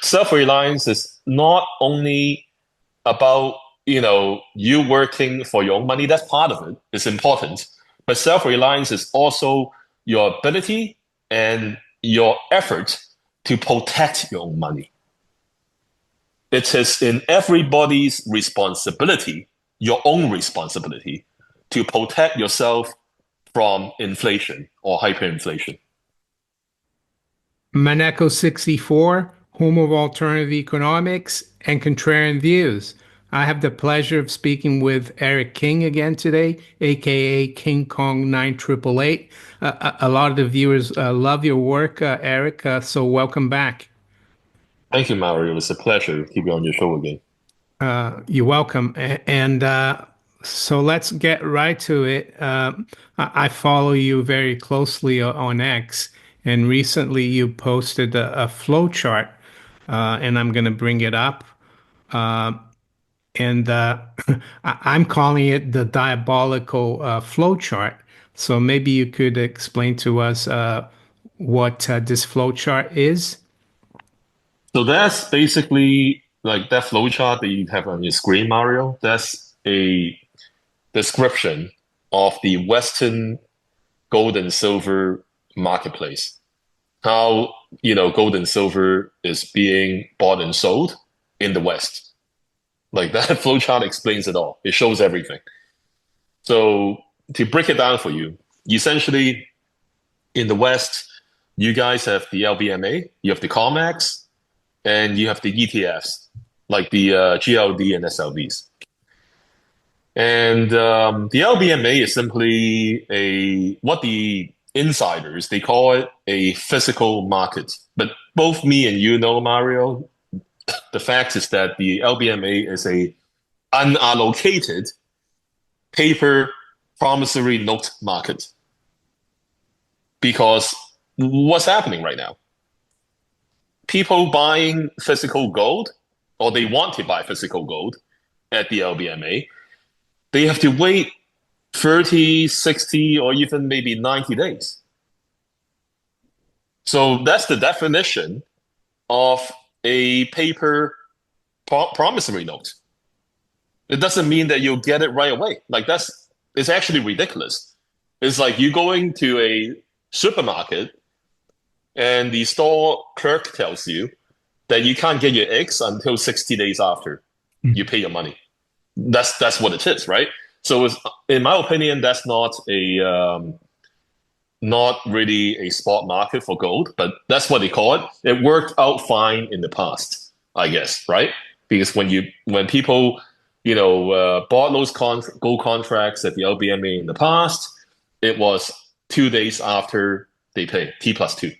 Self-reliance is not only about, you working for your own money. That's part of it. It's important. But self-reliance is also your ability and your effort to protect your own money. It is in everybody's responsibility, your own responsibility, to protect yourself from inflation or hyperinflation. Maneko 64, home of alternative economics and contrarian views. I have the pleasure of speaking with Eric King again today, aka King Kong 9888. A lot of the viewers love your work, Eric, so welcome back. Thank you, Mario. It's a pleasure to keep you on your show again. You're welcome. And so let's get right to it. I follow you very closely on X, and recently you posted a flow chart, and I'm going to bring it up. Uh, and I'm calling it the diabolical flow chart. So maybe you could explain to us what this flow chart is. So that's basically like that flowchart that you have on your screen, Mario. That's a description of the Western gold and silver marketplace. How, gold and silver is being bought and sold in the West. Like that flowchart explains it all. It shows everything. So to break it down for you, essentially in the West, you guys have the LBMA, you have the COMEX, and you have the ETFs, like the GLD and SLVs. And the LBMA is simply what the insiders, they call it a physical market. But both me and you know, Mario, the fact is that the LBMA is a unallocated paper promissory note market. Because what's happening right now? People buying physical gold, or they want to buy physical gold at the LBMA, they have to wait 30, 60, or even maybe 90 days. So that's the definition of a paper promissory note. It doesn't mean that you'll get it right away. It's actually ridiculous. It's like you going to a supermarket and the store clerk tells you that you can't get your eggs until 60 days after you pay your money. That's what it is, right? So in my opinion, that's not really a spot market for gold, but that's what they call it. It worked out fine in the past, I guess, right? Because when people bought those gold contracts at the LBMA in the past, it was 2 days after they pay T+2.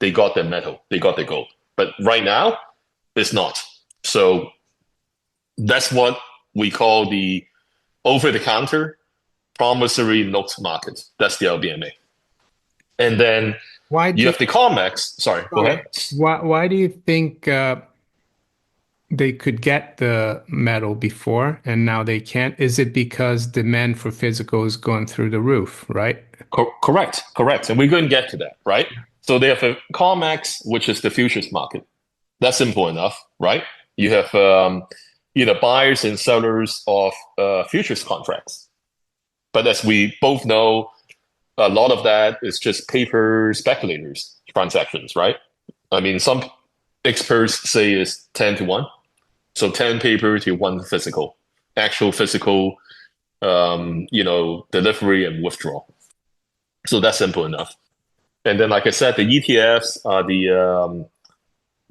They got their metal, they got their gold. But right now, it's not. So that's what we call the over-the-counter promissory note market. That's the LBMA. And then Why you do have the COMEX. Sorry, go ahead. why do you think they could get the metal before and now they can't? Is it because demand for physical is going through the roof, right? Correct. And we're going to get to that, right? So they have a COMEX, which is the futures market. That's simple enough, right? You have buyers and sellers of futures contracts. But as we both know, a lot of that is just paper speculators transactions, right? I mean, some experts say it's 10 to 1. So 10 paper to 1 physical, actual physical, delivery and withdrawal. So that's simple enough. And then, like I said, the ETFs are the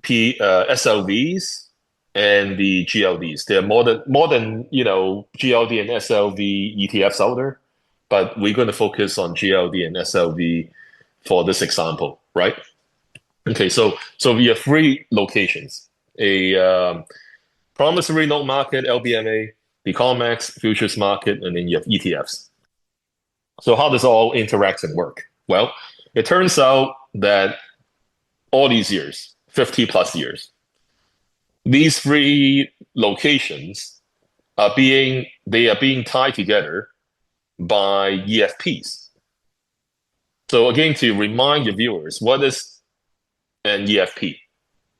SLVs and the GLDs. They're more than GLD and SLV ETFs out there, but we're going to focus on GLD and SLV for this example, right? Okay, so we have 3 locations: a promissory note market, LBMA, the COMEX futures market, and then you have ETFs. So how does it all interact and work? Well, it turns out that all these years, 50 plus years, these 3 locations are being tied together by EFPs. So again, to remind your viewers, what is an EFP?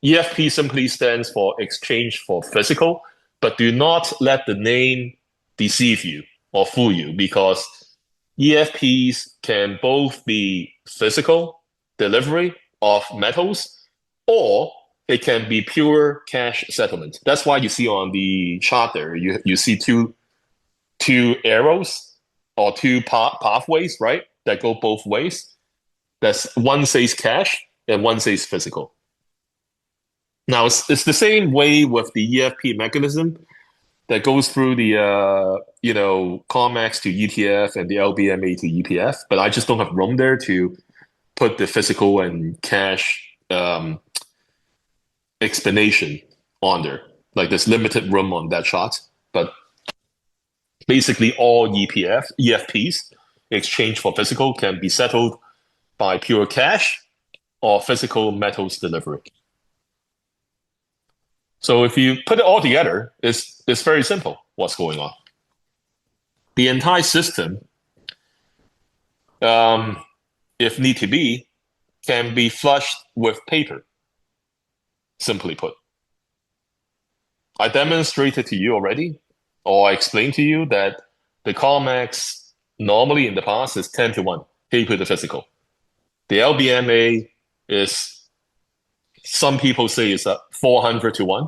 EFP simply stands for exchange for physical, but do not let the name deceive you or fool you because EFPs can both be physical delivery of metals or it can be pure cash settlement. That's why you see on the chart there, you see two arrows or two pathways, right? That go both ways. That's one says cash and one says physical. Now it's the same way with the EFP mechanism that goes through the COMEX to ETF and the LBMA to EPF, but I just don't have room there to put the physical and cash explanation on there. Like there's limited room on that chart, but basically all EFPs exchange for physical can be settled by pure cash or physical metals delivery. So if you put it all together, it's very simple what's going on. The entire system, if need to be, can be flushed with paper, simply put. I demonstrated to you already, or I explained to you that the COMEX normally in the past is 10 to 1, paper to physical. The LBMA is, some people say it's a 400 to 1.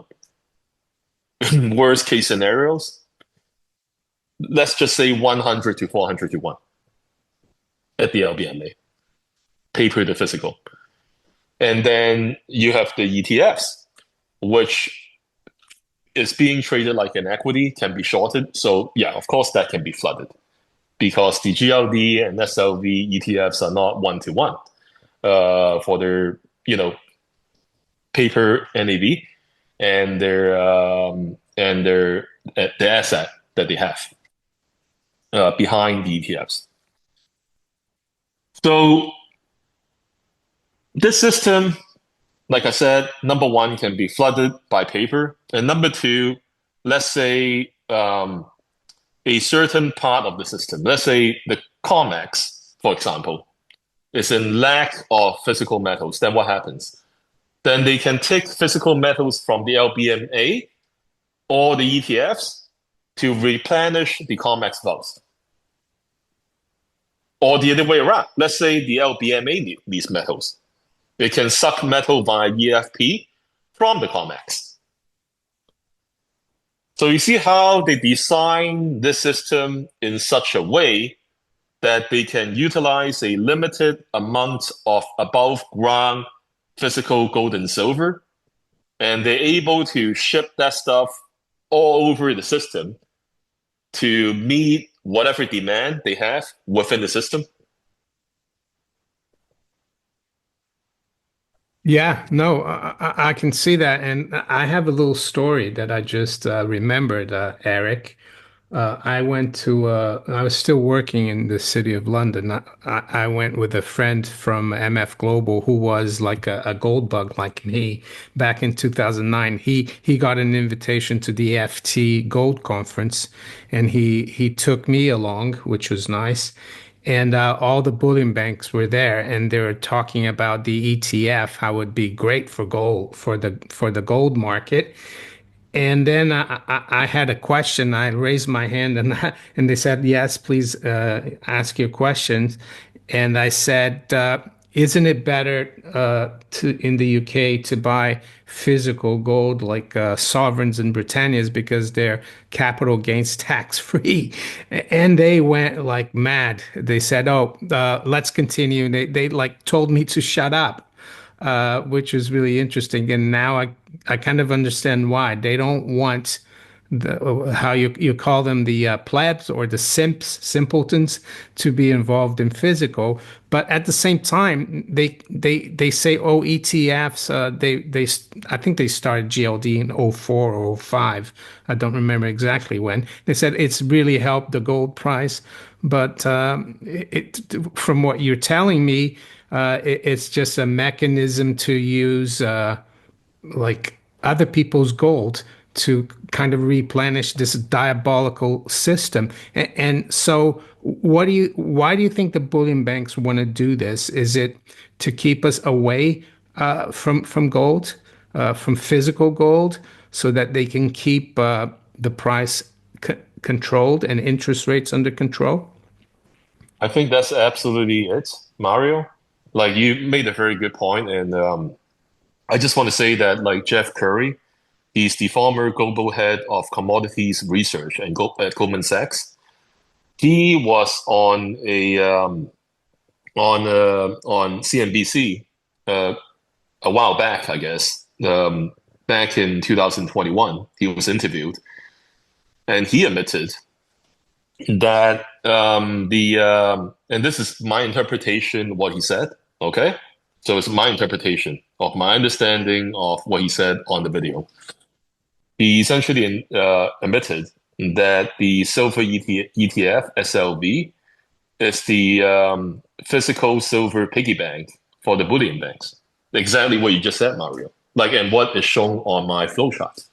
Worst case scenarios, let's just say 100 to 400 to 1 at the LBMA, paper to physical. And then you have the ETFs, which is being traded like an equity, can be shorted. So yeah, of course that can be flooded because the GLD and SLV ETFs are not 1 to 1 for their paper NAV and their the asset that they have behind the ETFs. So this system, like I said, number one can be flooded by paper, and number two, let's say a certain part of the system, let's say the COMEX, for example, is in lack of physical metals. Then what happens? Then they can take physical metals from the LBMA or the ETFs to replenish the COMEX vaults. Or the other way around. Let's say the LBMA needs metals. It can suck metal via EFP from the COMEX. So you see how they design this system in such a way that they can utilize a limited amount of above ground physical gold and silver, and they're able to ship that stuff all over the system to meet whatever demand they have within the system. Yeah, no, I can see that. And I have a little story that I just remembered, Eric. I was still working in the city of London. I went with a friend from MF Global who was like a gold bug like me back in 2009. He got an invitation to the FT Gold Conference and he took me along, which was nice. And all the bullion banks were there, and they were talking about the ETF, how it would be great for gold for the gold market. And then I had a question. I raised my hand, and and they said, "Yes, please ask your questions." And I said, "Isn't it better to in the UK to buy physical gold like sovereigns and Britannias because they're capital gains tax free?" And they went like mad. They said, "Oh, let's continue." They like told me to shut up, which was really interesting. And now I kind of understand why they don't want the how you call them the plebs or the simpletons to be involved in physical, but at the same time they say oh ETFs they I think they started GLD in '04 or '05. I don't remember exactly when. They said it's really helped the gold price, but from what you're telling me, it's just a mechanism to use like other people's gold to kind of replenish this diabolical system. And so why do you think the bullion banks want to do this? Is it to keep us away from gold? from physical gold so that they can keep the price controlled and interest rates under control? I think that's absolutely it, Mario. Like you made a very good point, and I just want to say that like Jeff Curry, he's the former global head of commodities research at Goldman Sachs. He was on CNBC a while back, I guess, back in 2021. He was interviewed, and he admitted that and this is my interpretation what he said. Okay, so it's my interpretation of my understanding of what he said on the video. He essentially admitted that the silver ETF SLV is the physical silver piggy bank for the bullion banks. Exactly what you just said, Mario. Like, and what is shown on my flowchart.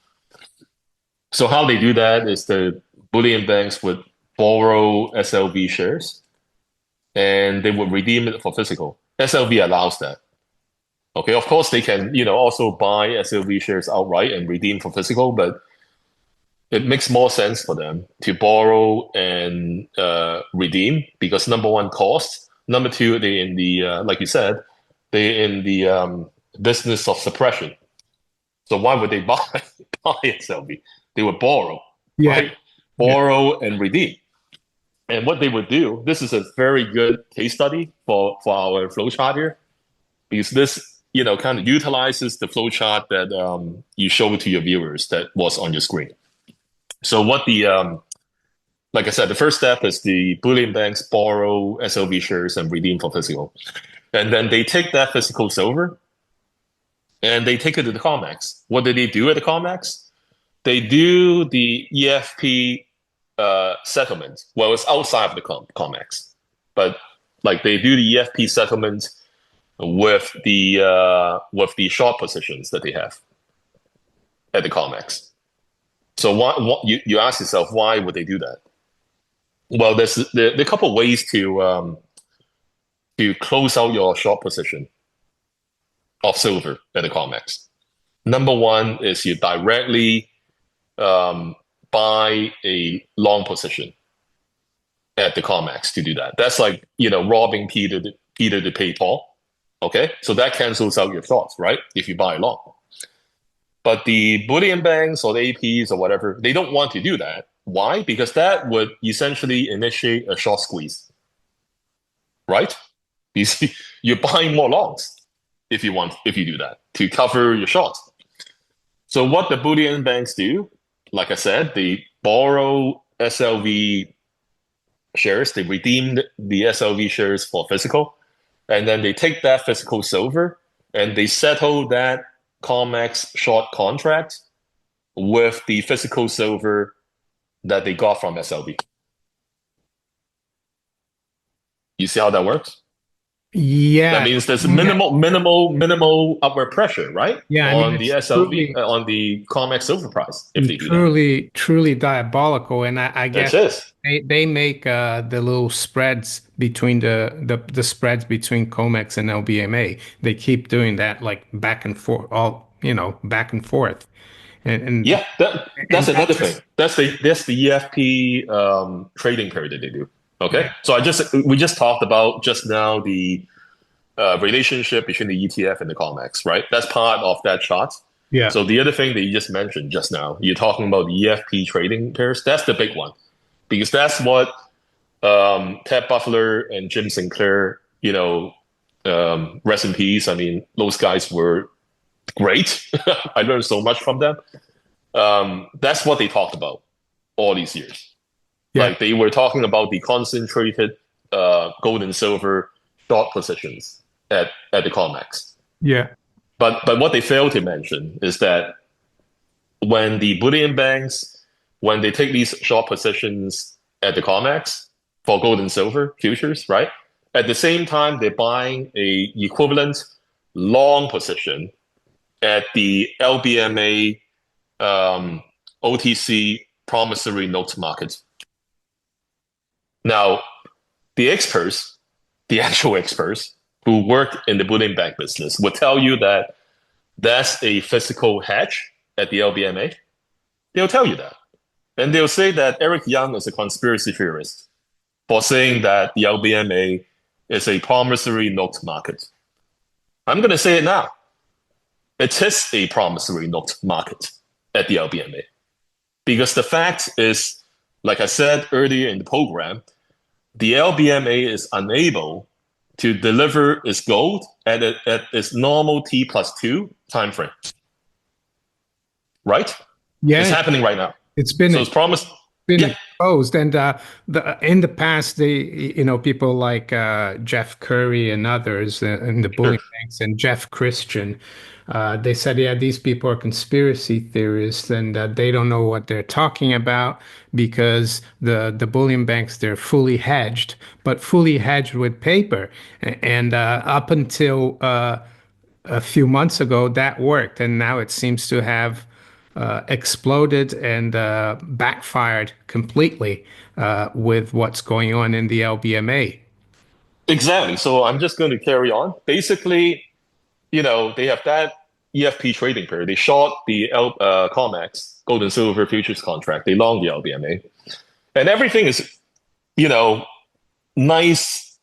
So how they do that is the bullion banks would borrow SLV shares and they would redeem it for physical. SLV allows that. Okay, of course they can, also buy SLV shares outright and redeem for physical, but it makes more sense for them to borrow and redeem because number one, cost. Number two, they in the like you said, they in the business of suppression. So why would they buy SLV? They would borrow, Yeah, right? yeah, Borrow and redeem. And what they would do, this is a very good case study for our flowchart here, because this, kind of utilizes the flowchart that you showed to your viewers that was on your screen. So what like I said, the first step is the bullion banks borrow SLV shares and redeem for physical. And then they take that physical silver and they take it to the COMEX. What do they do at the COMEX? They do the EFP settlement. Well, it's outside of the COMEX, but like they do the EFP settlement with the short positions that they have at the COMEX. So you ask yourself, why would they do that? Well, there are a couple of ways to close out your short position of silver at the COMEX. Number one is you directly buy a long position at the COMEX to do that. That's like robbing Peter to pay Paul. Okay, so that cancels out your shorts, right? If you buy long. But the bullion banks or the APs or whatever, they don't want to do that. Why? Because that would essentially initiate a short squeeze, right? You see, you're buying more longs if you do that to cover your shorts. So what the bullion banks do, like I said, they borrow SLV shares, they redeem the SLV shares for physical, and then they take that physical silver and they settle that COMEX short contract with the physical silver that they got from SLV. You see how that works? That yeah, means there's yeah, minimal upward pressure, right? yeah. I mean, On the it's SLV, on the COMEX silver price if they do that. truly diabolical, and I It guess is. they make the little spreads between the spreads between COMEX and LBMA. They keep doing that like back and forth, back and forth, and Yeah, that's that another thing. just That's the EFP trading period that they do. Okay, yeah, so we just talked about just now the relationship between the ETF and the COMEX, right? That's part of that chart. yeah, So the other thing that you just mentioned just now, you're talking about the EFP trading pairs. That's the big one because that's what Ted Butler and Jim Sinclair, rest in peace. I mean, those guys were great. I learned so much from them. That's what they talked about all these years. yeah, Like they were talking about the concentrated gold and silver short positions at the COMEX. yeah, But what they failed to mention is that when the bullion banks, when they take these short positions at the COMEX for gold and silver futures, right? At the same time, they're buying a equivalent long position at the LBMA OTC promissory notes market. Now, the experts, the actual experts who work in the bullion bank business, will tell you that that's a physical hedge at the LBMA, they'll tell you that. And they'll say that Eric Yeung is a conspiracy theorist for saying that the LBMA is a promissory note market. I'm going to say it now. It is a promissory note market at the LBMA. Because the fact is, like I said earlier in the program, the LBMA is unable to deliver its gold at its normal T plus 2 time frame. Right? It's Yeah, happening right now. it's been So it's promised. been Yeah, exposed, and in the past, people like Jeff Curry and others in the sure. bullion banks and Jeff Christian, they said, yeah, these people are conspiracy theorists, and they don't know what they're talking about because the bullion banks, they're fully hedged, but fully hedged with paper, and up until a few months ago, that worked, and now it seems to have exploded and backfired completely with what's going on in the LBMA. Exactly. So I'm just going to carry on. Basically, they have that EFP trading period. They short the COMEX, gold and silver futures contract. They long the LBMA. And everything is, you know, nice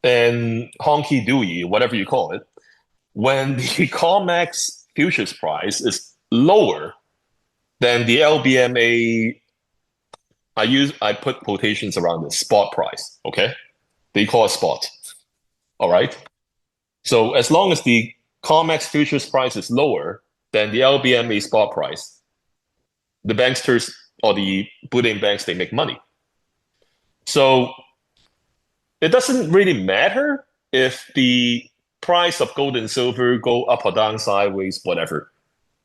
and honky-dory, whatever you call it, when the COMEX futures price is lower than the LBMA. I put quotations around the spot price. Okay, they call it spot. All right. So as long as the COMEX futures price is lower than the LBMA spot price, the banksters or the bullion banks, they make money. So it doesn't really matter if the price of gold and silver go up or down, sideways, whatever.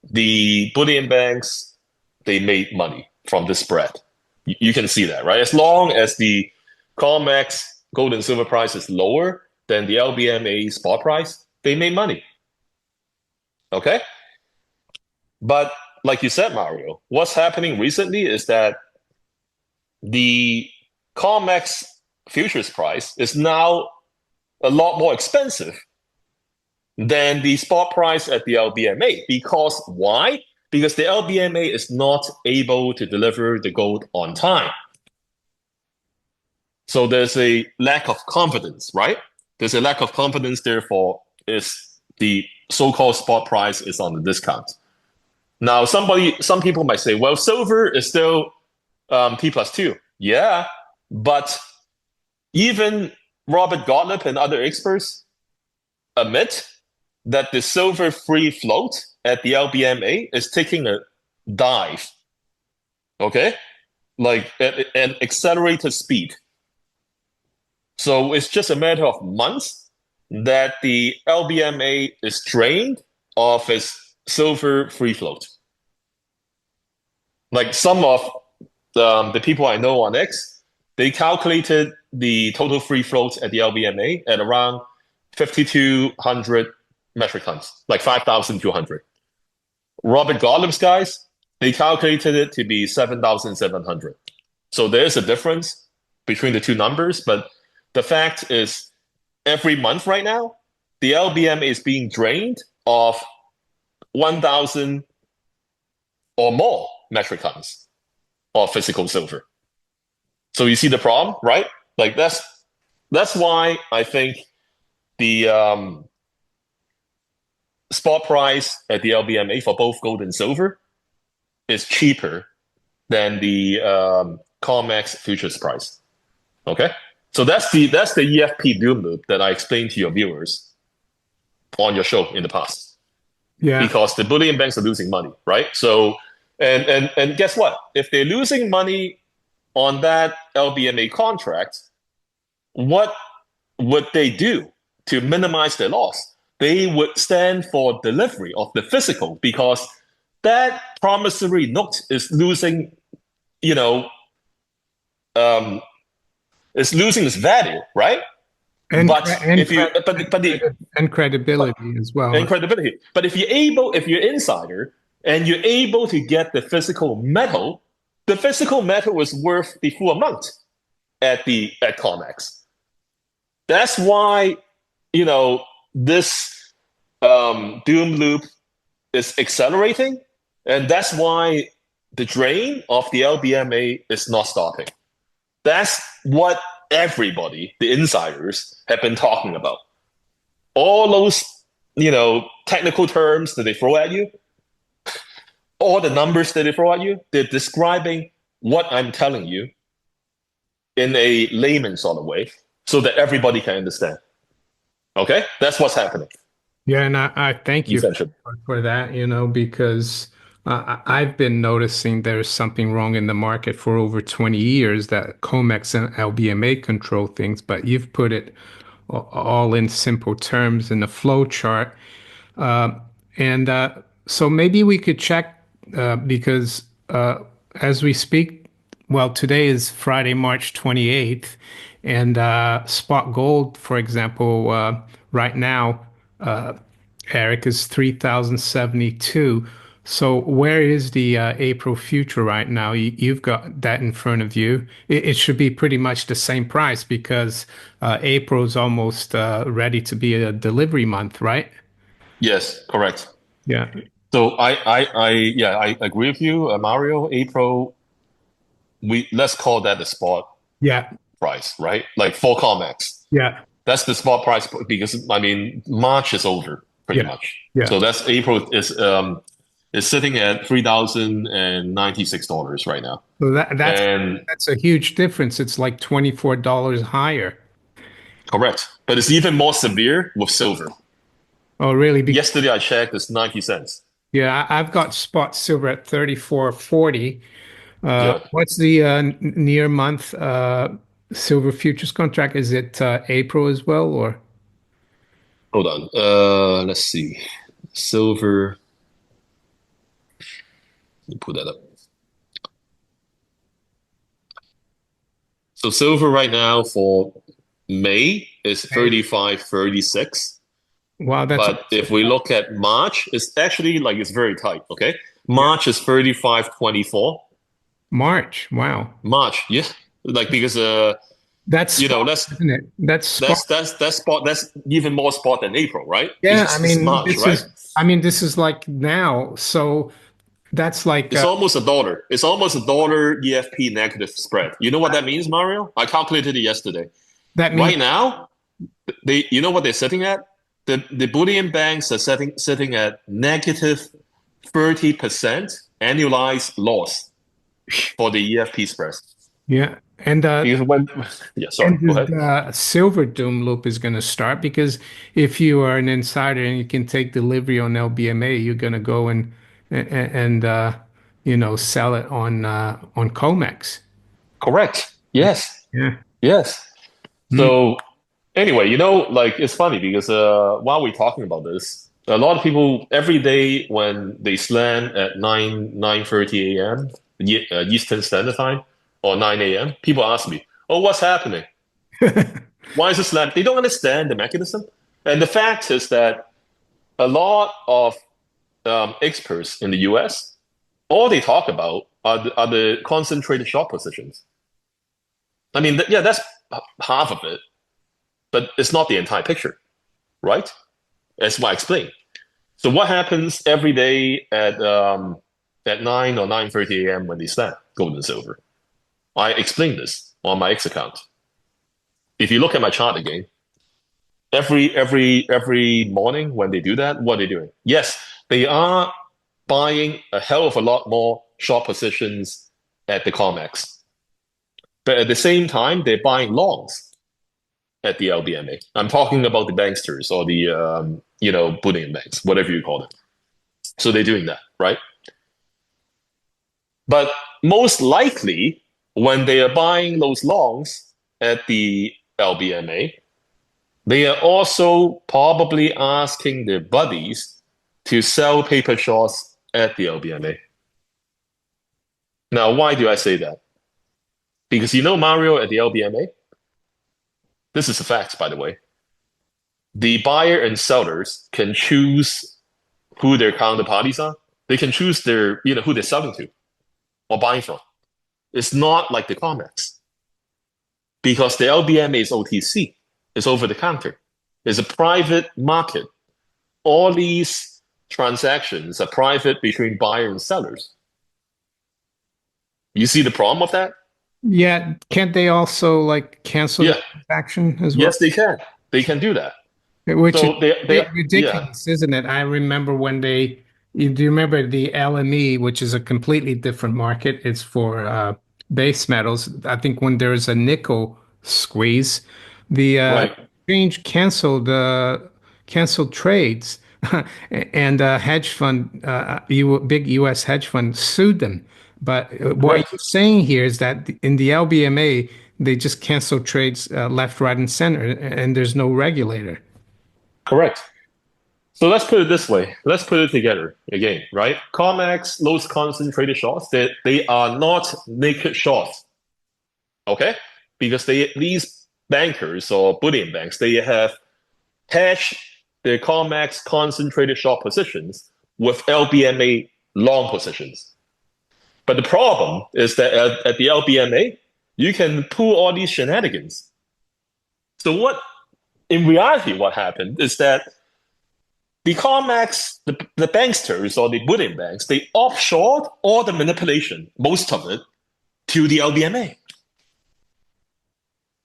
The bullion banks, they made money from the spread. You can see that, right? As long as the COMEX gold and silver price is lower than the LBMA spot price, they made money. Okay? But like you said, Mario, what's happening recently is that the COMEX futures price is now a lot more expensive than the spot price at the LBMA. Because why? Because the LBMA is not able to deliver the gold on time. So there's a lack of confidence, right? There's a lack of confidence, therefore, is the so-called spot price is on the discount. Now, some people might say, well, silver is still T plus 2. Yeah, but even Robert Gottlieb and other experts admit that the silver free float at the LBMA is taking a dive, okay? Like at an accelerated speed. So it's just a matter of months that the LBMA is drained of its silver free float. Like some of the people I know on X, they calculated the total free float at the LBMA at around 5,200 metric tons, like 5,200. Robert Gottlieb's guys, they calculated it to be 7,700. So there's a difference between the two numbers, but the fact is every month right now, the LBM is being drained of 1,000 or more metric tons of physical silver. So you see the problem, right? Like that's why I think the spot price at the LBMA for both gold and silver is cheaper than the COMEX futures price. Okay, so that's the EFP doom loop that I explained to your viewers on your show in the past. Yeah. Because the bullion banks are losing money, right? So and guess what? If they're losing money on that LBMA contract, what would they do to minimize their loss? They would stand for delivery of the physical because that promissory note is losing, you know, is losing its value, right? And But if you, but the and credibility as well. and credibility. But if you're insider and you're able to get the physical metal was worth the full amount at COMEX. That's why this doom loop is accelerating, and that's why the drain of the LBMA is not stopping. That's what everybody, the insiders, have been talking about. All those, technical terms that they throw at you, all the numbers that they throw at you, they're describing what I'm telling you in a layman sort of way so that everybody can understand. Okay? That's what's happening, Yeah, and I thank you essentially. for that, because I've been noticing there's something wrong in the market for over 20 years that COMEX and LBMA control things, but you've put it all in simple terms in the flow chart. And so maybe we could check because as we speak, well, today is Friday, March 28th, and spot gold, for example, right now, uh, Eric, is 3,072. So where is the April future right now? You've got that in front of you. It should be pretty much the same price because April is almost ready to be a delivery month, right? Yes, correct. Yeah. So yeah, I agree with you, Mario. April, let's call that the spot Yeah. price, right? Like for COMEX. Yeah. That's the spot price because I mean March is over pretty Yeah. much. Yeah. So that's April is sitting at $3,096 right now. So that's And that's a huge difference. It's like $24 higher. correct. But it's even more severe with silver. Oh, really? Yesterday I checked, it's 90 cents. Yeah, I've got spot silver at 34.40. Yeah. What's the near month silver futures contract? Is it April as well, or? Hold on. Let's see. Silver. Let me pull that up. So silver right now for May is Hey, 35.36. wow, that's But if we look at March, it's actually like it's very tight. Okay. yeah, March is 35.24. March. Wow, March, yeah. Like because that's spot, that's isn't it? That's spot. that's spot that's even more spot than April, right? Yeah, I It's mean, March, right? this is like now. So that's like It's almost a dollar. It's almost a dollar EFP negative spread. You know what that means, Mario? I calculated it yesterday. that means Right now, you know what they're sitting at? The bullion banks are sitting at negative 30% annualized loss for the EFP spread. yeah, and Because when yeah, sorry, and go ahead. the silver doom loop is going to start because if you are an insider and you can take delivery on LBMA, you're going to go and sell it on COMEX. Correct. Yes. Yeah. Yes. Mm. So anyway, like it's funny because while we're talking about this, a lot of people every day when they slam at 9:30 a.m. Eastern Standard Time or 9 a.m., people ask me, "Oh, what's happening? Why is this slam?" They don't understand the mechanism. And the fact is that a lot of experts in the US, all they talk about are the concentrated short positions. I mean, yeah, that's half of it, but it's not the entire picture, right? As what I explained. So what happens every day at 9 or 9:30 a.m. when they snap gold and silver? I explained this on my X account. If you look at my chart again, every morning when they do that, what are they doing? Yes, they are buying a hell of a lot more short positions at the COMEX. But at the same time, they're buying longs at the LBMA. I'm talking about the banksters or the bullion banks, whatever you call them. So they're doing that, right? But most likely, when they are buying those longs at the LBMA, they are also probably asking their buddies to sell paper shorts at the LBMA. Now, why do I say that? Because Mario at the LBMA, this is a fact, by the way. The buyer and sellers can choose who their counterparties are. They can choose who they're selling to or buying from. It's not like the COMEX because the LBMA is OTC. It's over the counter. It's a private market. All these transactions are private between buyers and sellers. You see the problem of that? Yeah, can't they also like cancel the Yeah. transaction as well? Yes, they can. They can do that. Which is So they yeah, ridiculous, isn't it? I remember when do you remember the LME, which is a completely different market? It's for base metals. I think when there's a nickel squeeze, the right. exchange canceled trades, and hedge fund, big U.S. hedge fund sued them. But what Correct. you're saying here is that in the LBMA, they just cancel trades left, right, and center, and there's no regulator. Correct. So let's put it this way. Let's put it together again, right? COMEX, those concentrated shorts, they are not naked shorts, okay? Because these bankers or bullion banks, they have hedged their COMEX concentrated short positions with LBMA long positions. But the problem is that at the LBMA, you can pull all these shenanigans. So in reality, what happened is that the COMEX, the banksters or the bullion banks, they offshored all the manipulation, most of it, to the LBMA.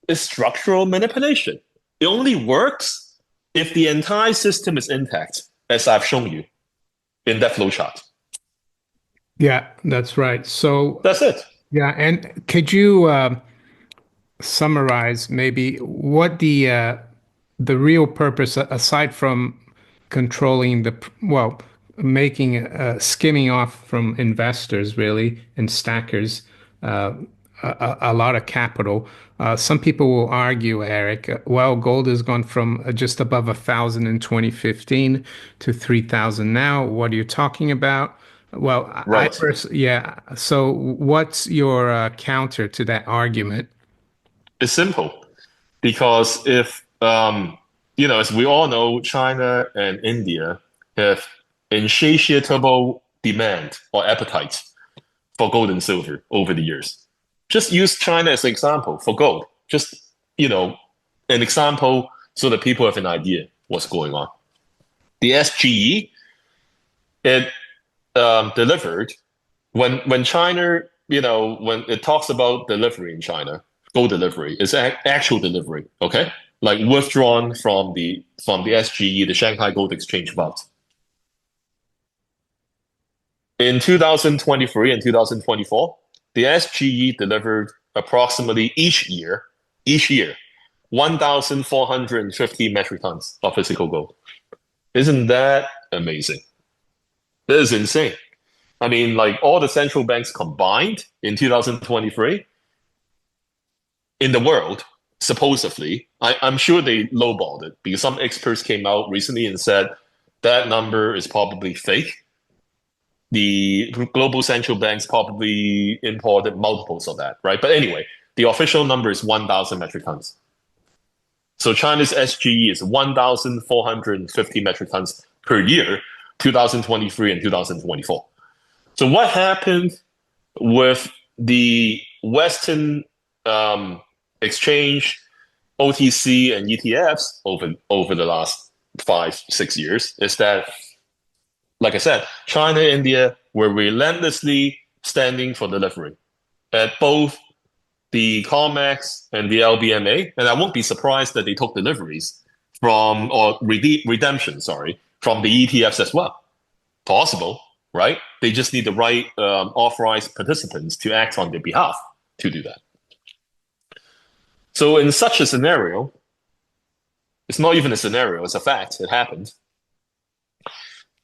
It's structural manipulation. It only works if the entire system is intact, as I've shown you in that flowchart. Yeah, that's right. So, That's it. yeah, and could you summarize maybe what the real purpose, aside from controlling well, making skimming off from investors really and stackers uh, a lot of capital. Some people will argue, Eric, well, gold has gone from just above 1,000 in 2015 to 3,000 now. What are you talking about? Well, Right. yeah. So, what's your counter to that argument? It's simple because if as we all know, China and India have insatiable demand or appetite for gold and silver over the years. Just use China as an example for gold. Just, an example so that people have an idea what's going on. The SGE, it delivered when China, when it talks about delivery in China, gold delivery is actual delivery, okay? Like withdrawn from the SGE, the Shanghai Gold Exchange Vault. In 2023 and 2024, the SGE delivered approximately each year, 1,450 metric tons of physical gold. Isn't that amazing? That is insane. I mean, like all the central banks combined in 2023 in the world, supposedly, I'm sure they lowballed it because some experts came out recently and said that number is probably fake. The global central banks probably imported multiples of that, right? But anyway, the official number is 1,000 metric tons. So China's SGE is 1,450 metric tons per year, 2023 and 2024. So what happened with the Western exchange, OTC, and ETFs over the last 5-6 years is that, like I said, China, India were relentlessly standing for delivery at both the COMEX and the LBMA, and I won't be surprised that they took deliveries or redemption, sorry, from the ETFs as well. Possible, right? They just need the right authorized participants to act on their behalf to do that. So in such a scenario, it's not even a scenario, it's a fact, it happened.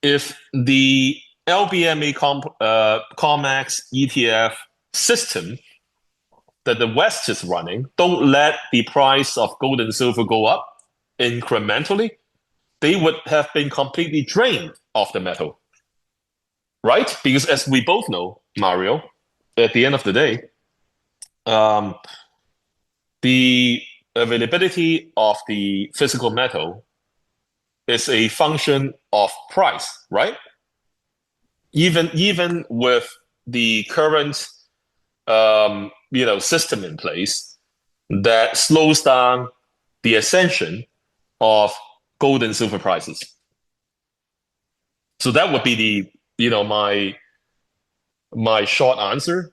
If the LBMA COMEX ETF system that the West is running don't let the price of gold and silver go up incrementally, they would have been completely drained of the metal, right? Because as we both know, Mario, at the end of the day, the availability of the physical metal is a function of price, right? Even with the current system in place that slows down the ascension of gold and silver prices. So that would be the, my short answer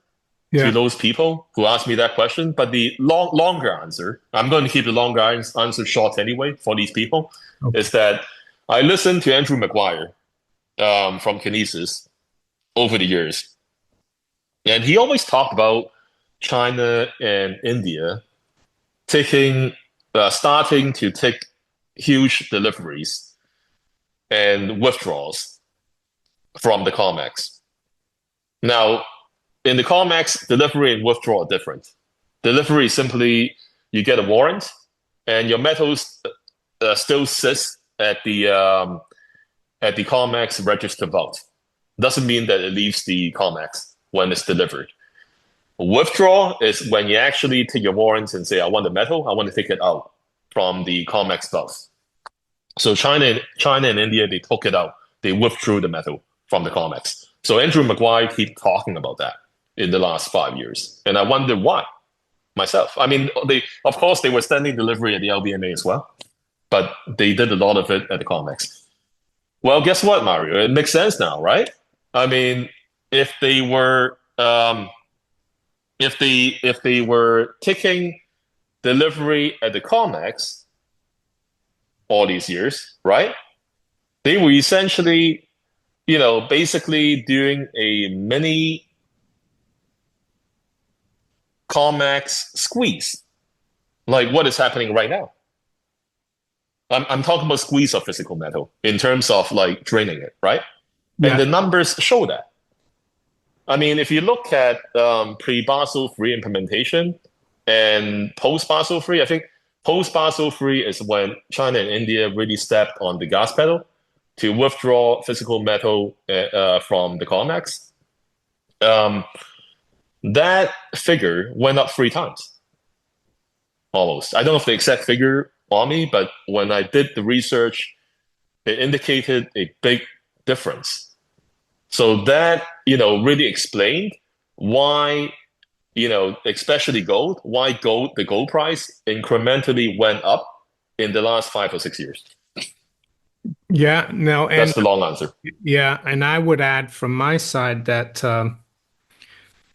to Yeah. those people who ask me that question. But the longer answer, I'm going to keep the longer answer short anyway for these people, Okay. is that I listened to Andrew Maguire from Kinesis over the years, and he always talked about China and India starting to take huge deliveries and withdrawals from the COMEX. Now, in the COMEX, delivery and withdrawal are different. Delivery is simply you get a warrant, and your metals still sits at the COMEX register vault. Doesn't mean that it leaves the COMEX when it's delivered. Withdrawal is when you actually take your warrants and say, "I want the metal. I want to take it out from the COMEX vault." So China and India, they took it out. They withdrew the metal from the COMEX. So Andrew Maguire keep talking about that in the last 5 years, and I wonder why myself. I mean, they of course they were standing delivery at the LBMA as well, but they did a lot of it at the COMEX. Well, guess what, Mario? It makes sense now, right? I mean, if they were if they were taking delivery at the COMEX all these years, right? They were essentially, basically doing a mini COMEX squeeze, like what is happening right now. I'm talking about squeeze of physical metal in terms of like draining it, right? And Yeah. the numbers show that. I mean, if you look at pre-Basel III implementation and post-Basel III, I think post-Basel III is when China and India really stepped on the gas pedal to withdraw physical metal from the COMEX. Um, that figure went up 3 times almost. I don't know if the exact figure on me, but when I did the research, it indicated a big difference. So that, really explained why, especially gold, why the gold price incrementally went up in the last 5 or 6 years. Yeah. No, and That's the long answer. yeah, and I would add from my side that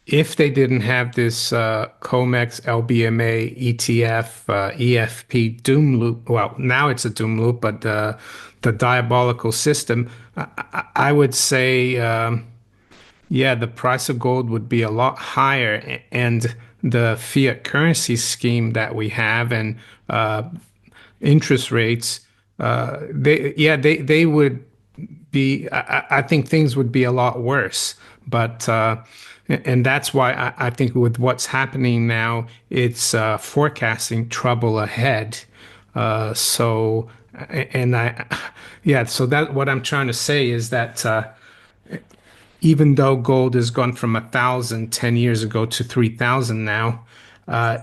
if they didn't have this COMEX, LBMA, ETF, EFP doom loop, well, now it's a doom loop, but the diabolical system, I would say, yeah, the price of gold would be a lot higher, and the fiat currency scheme that we have and interest rates, they would be, I think things would be a lot worse. But and that's why I think with what's happening now, it's forecasting trouble ahead. So and I yeah, so that what I'm trying to say is that even though gold has gone from 1,000 10 years ago to 3,000 now,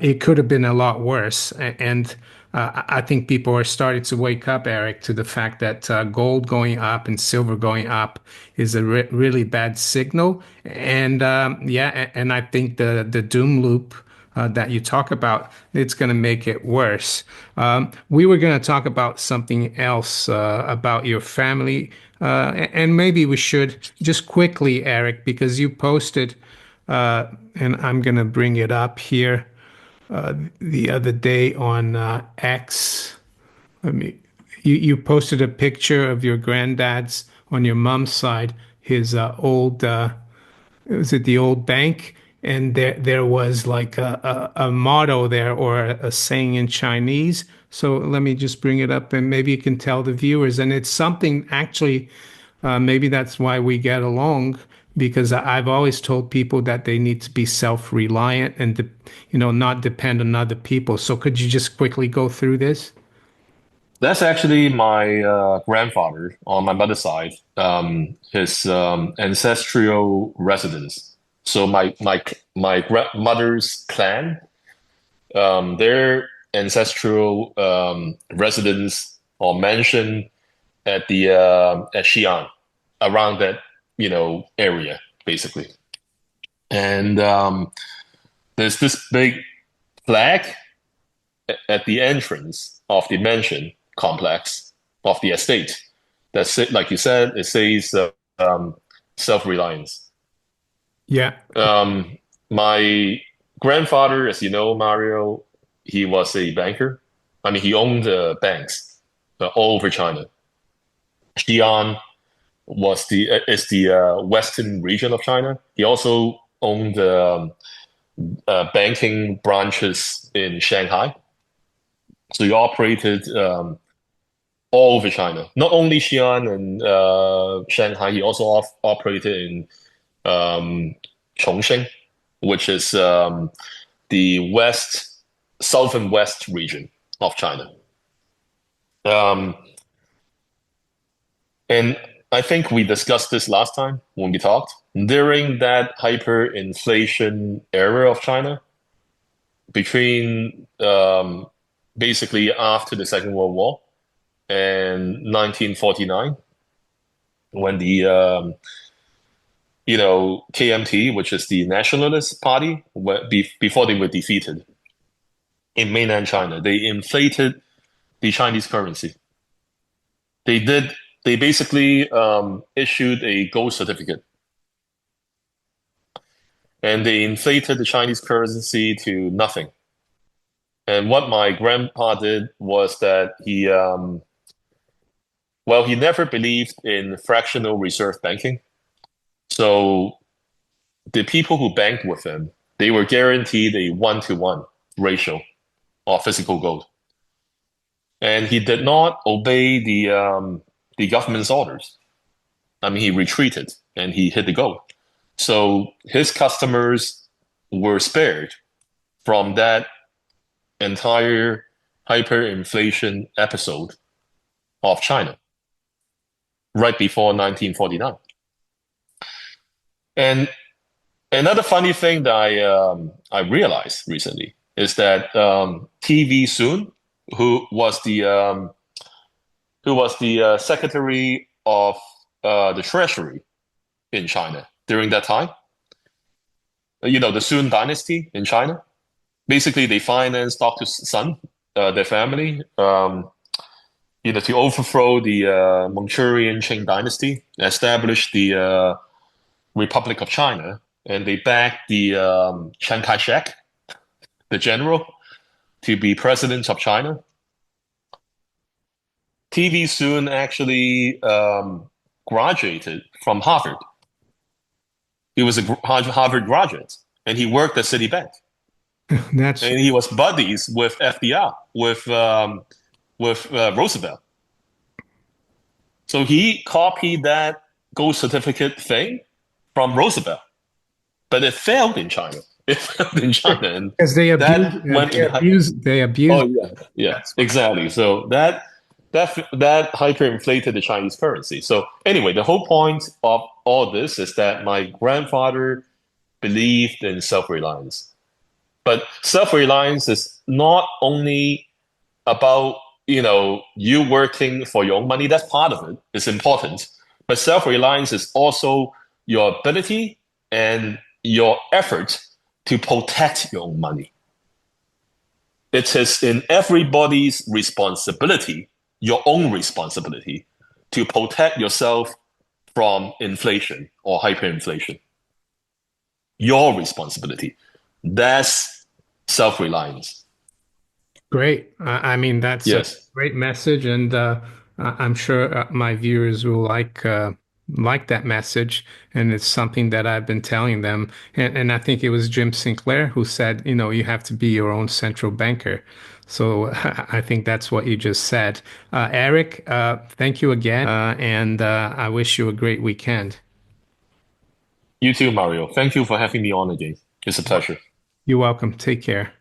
it could have been a lot worse. And I think people are starting to wake up, Eric, to the fact that gold going up and silver going up is a really bad signal. And yeah, and I think the doom loop that you talk about, it's going to make it worse. We were going to talk about something else about your family, and maybe we should just quickly, Eric, because you posted, and I'm going to bring it up here the other day on X. Let me. You posted a picture of your granddad's on your mom's side, his old was it the old bank? And there was like a motto there or a saying in Chinese. So let me just bring it up and maybe you can tell the viewers. And it's something actually, maybe that's why we get along because I've always told people that they need to be self-reliant and not depend on other people. So could you just quickly go through this? That's actually my grandfather on my mother's side, his ancestral residence. So my grandmother's clan, their ancestral residence or mansion at Xi'an, around that area basically. And there's this big flag at the entrance of the mansion complex of the estate. That's it. Like you said, it says self-reliance. Yeah. Um, my grandfather, as you know, Mario, he was a banker. I mean, he owned banks all over China. Xi'an is the western region of China. He also owned banking branches in Shanghai. So he operated all over China, not only Xi'an and Shanghai. He also operated in um, Chongqing, which is the southern west region of China. Um, and I think we discussed this last time when we talked. During that hyperinflation era of China, between basically after the Second World War and 1949, when the KMT, which is the Nationalist Party, before they were defeated in mainland China, they inflated the Chinese currency. They did. They basically issued a gold certificate, and they inflated the Chinese currency to nothing. And what my grandpa did was that he never believed in fractional reserve banking. So the people who banked with him, they were guaranteed a 1-to-1 ratio of physical gold. And he did not obey the government's orders. I mean, he retreated and he hit the goal. So his customers were spared from that entire hyperinflation episode of China right before 1949. And another funny thing that I realized recently is that TV Soon, who was the secretary of the Treasury in China during that time, the Soon dynasty in China. Basically, they financed Dr. Sun, their family, to overthrow the Manchurian Qing dynasty, establish the Republic of China, and they backed the Chiang Kai-shek, the general, to be president of China. TV Soon actually graduated from Harvard. He was a Harvard graduate, and he worked at Citibank. That's And he was buddies with FDR, with Roosevelt. So he copied that gold certificate thing from Roosevelt, but it failed in China. It failed in China, and because that went in. they abuse. Oh yeah, yeah, That's why. exactly. So that hyperinflated the Chinese currency. So anyway, the whole point of all this is that my grandfather believed in self-reliance. But self-reliance is not only about, you working for your own money. That's part of it. It's important. But self-reliance is also your ability and your effort to protect your own money. It is in everybody's responsibility, your own responsibility, to protect yourself from inflation or hyperinflation. Your responsibility. That's self-reliance. Great. I mean, that's a Yes. great message, and I'm sure my viewers will like that message. And it's something that I've been telling them. And I think it was Jim Sinclair who said, you have to be your own central banker. So I think that's what you just said. Eric, thank you again, and I wish you a great weekend. You too, Mario. Thank you for having me on again. It's a pleasure. You're welcome. Take care.